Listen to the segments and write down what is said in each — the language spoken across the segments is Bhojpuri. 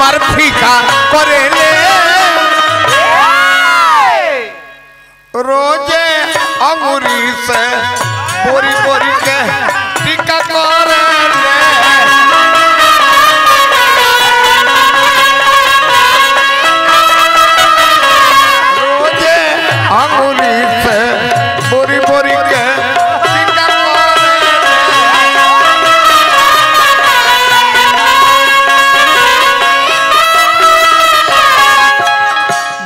हमार फीका करेले रोजे अंगूरी से बोरी बोरी के टीका करेले रोजे अंगूरी से बोरी बोरी के टीका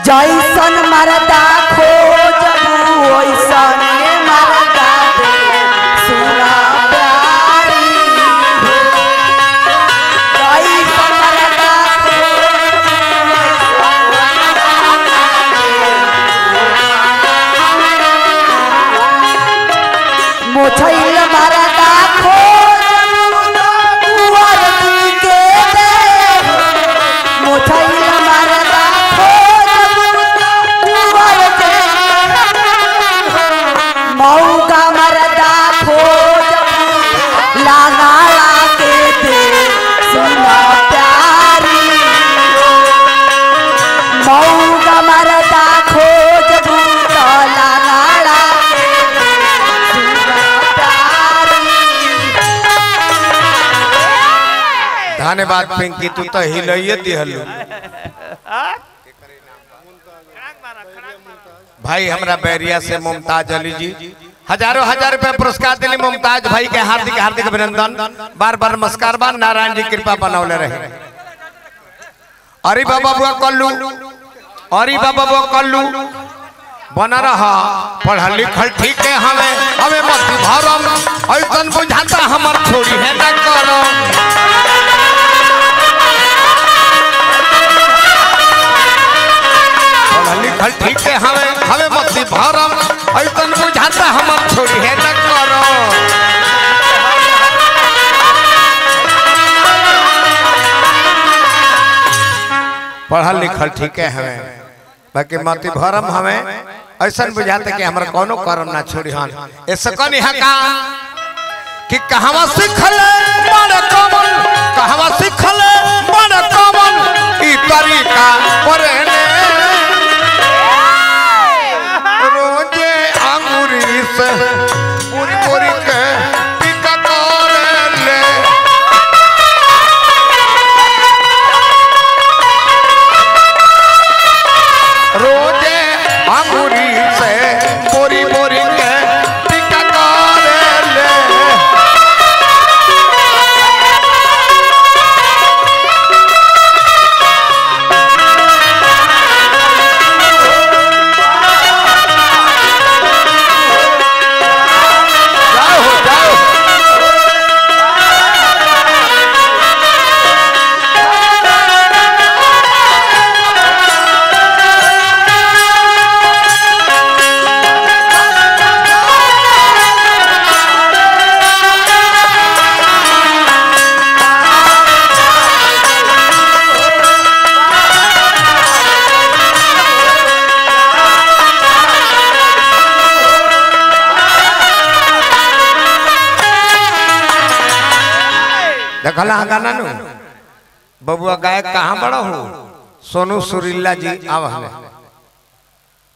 जैसन मरदा खोजबू वैसन मरदा दे सुना प्यारी हो। जैसन मरदा मोछैल मरदा खोजबू कुंवर जी के दे मोछैल मरदा मऊका मरदा खोज लगाड़ा के दे सुना प्यारी मऊका मरदा खोज लगाड़ा के दे सुना प्यारी। धन्यवाद पिंकी तू तो हिलइए दिहलू भाई हमरा बैरिया से मुमताज अली जी हजारों हजार रुपए पुरस्कार दिली मुमताज भाई के हार्दिक हार्दिक अभिनंदन बार बार नमस्कार बार नारायण जी कृपा बनौले रहे। अरे बाबा बुआ कल्लू अरे बाबा बुआ कल्लू बना रहा पढ़ल लिखल ठीक है हमें मत भरम ऐसन बुझाता हमर छोड़ी है न करो लिखल ठीक है हमें मत भरम ऐसन बुझाता हमर छोड़ी है न करो पढ़ल लिखल ठीक है हमें बाकी मत भरम हमें ऐसन बुझाता कि हमारा कोनो करम ना छोड़ी हन ऐसा कनी हका कि कहवा सिखले बड़ कमल कहवा सिखले बड़ कमल ई तरीका परेने रोजे अंगूरी से पूरी पूरी के टीका करेले रोजे अंगूरी से पूरी पूरी के टीका करेले देखला गाना नु बबुआ गायक कहाँ बड़ा हो सोनू सुरीला जी आवहले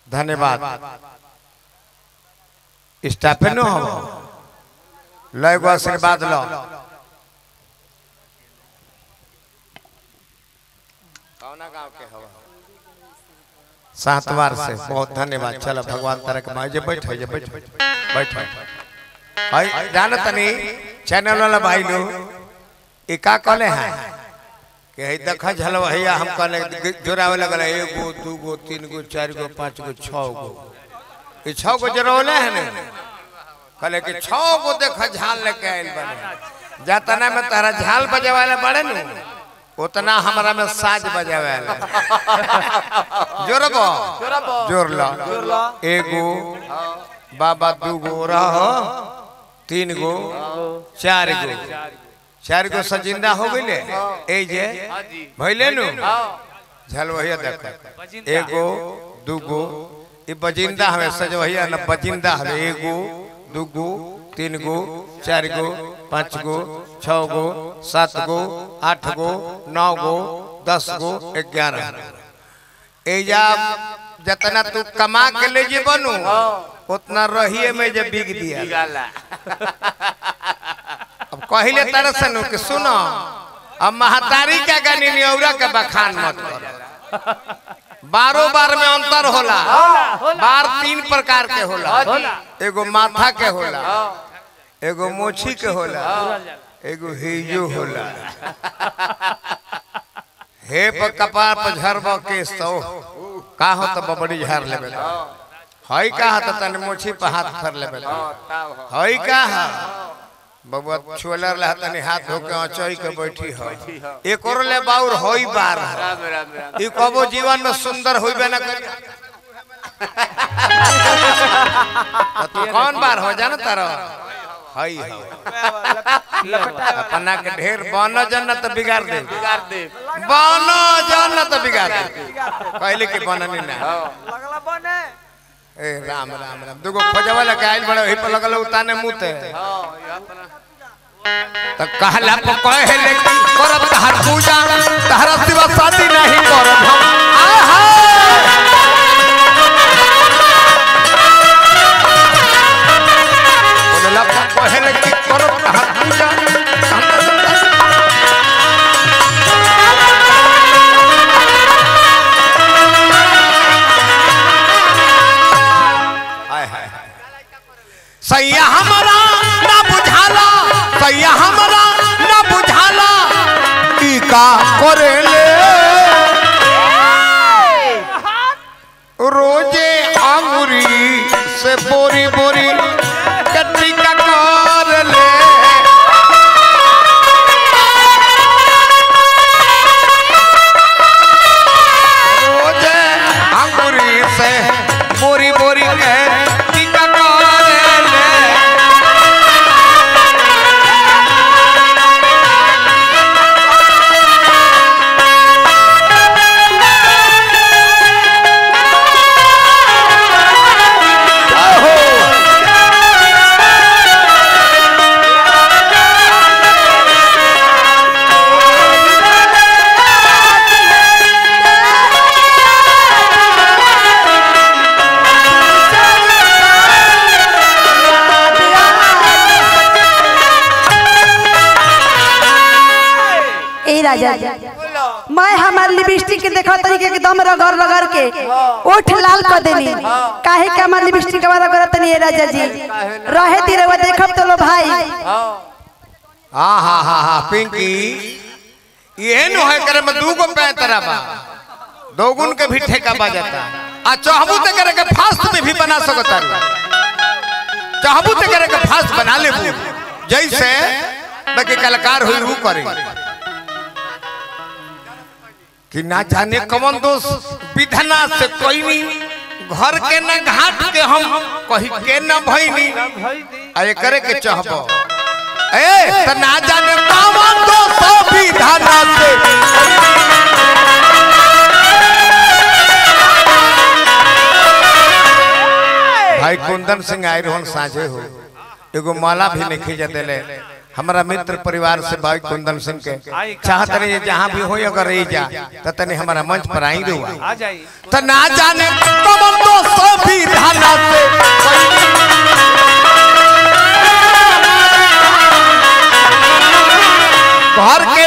धन्यवाद स्टाफे नो हो लय गो आशीर्वाद लो कौना गांव के हवा सातवार से बहुत धन्यवाद चलो भगवान तरक मां जे बैठ जानत नहीं चैनल वाला भाई लोग ए का कहले हैं कि हे देखा झल भैया हम कहले जोरावे लगल 1 गो 2 गो 3 गो 4 गो 5 गो 6 गो ये 6 गो जोरावले हैं ने कहले कि 6 गो देखा झाल लेके आइल बने जातना में तारा झाल बजावेला बड़े नु उतना हमरा में साज बजावेला जोरबो जोरला 1 गो बाबा 2 गो रहो 3 गो 4 गो 4 गो सजिंदा हो गइले ए जे भइले नु झल भैया देखो 1 गो 2 गो ई बजिंदा हवे सज भैया न बजिंदा हवे 1 गो 2 गो 3 गो 4 गो 5 गो 6 गो 7 गो 8 गो 9 गो 10 गो 11 एजा जितना तू कमा के ले जे बनू उतना रहिए में जे बिग दिया। अब कहिले तरह से नु कि सुनो अब महतारी का गानी नियौरा के बखान मत करो। बारो बार में अंतर होला। बार 3 प्रकार के होला। एगो माथा के होला, एगो मोछी के होला, एगो हिजो होला। हे पर कपार पर झरब के सो का हो तो बबड़ी झाड़ लेबे हई का त तने मोछी पर हाथ धर लेबे हई का बबुआ छोलर ला तने हाथ धो के अचई के बैठी हो एक और ले बाउर होई बार ई कबो जीवन में सुंदर होइबे ना कर। तो कौन बार हो जाना तारो हई हो अपना के ढेर बनो जन्नत बिगाड़ दे बनो जन्नत बिगाड़ दे कहले के बननी ना लगला बने ए राम राम राम दुगो खोजवा लगे आइल बड़े ही पर लगल उताने मुते तो कहला पर कहले करब तहर पूजा तहरा सिवा शादी नहीं करब हम आहा बोलला पर कहले कि करब तहर पूजा सैया हमरा ना बुझाला सैया हमरा ना बुझाला ई का करेले रोजे अंगुरी से बोरी बोरी कटी का कर ले रोजे अंगुरी से बोरी बोरी कटी का मैं हमार लिपस्टिक के देखा तरीके एकदम रगड़ रगड़ के ओठ लाल कर देनी काहे के हमार लिपस्टिक के रगड़ तनी राजा जी रहे ती रवा देखब तो लो भाई हां हां हां हां पिंकी ये न है करे में दूगो पैतरा बा दोगुन के भी ठेका बा जाता आ चाहबू ते करे के फास्ट में भी बना सकता चाहबू ते करे के फास्ट बना ले जैसे बाकी कलाकार हुई वो करे कि ना जाने कौन दोस्त विधना से कोई नहीं घर के न घाट के हम कहीं के न भईनी अरे करे के चाहबो ए त ना जाने कौन दोस्त विधना से भाई कुंदन सिंह आए रोहन साझे हो एगो माला भी नहीं खींच देले हमारा मित्र परिवार से भाई कुंदन सिंह के चाहते नहीं जहाँ भी हो अगर रही जा तो तने हमारा मंच पर आई दो तो ना जाने कौन तो सभी धाना से घर के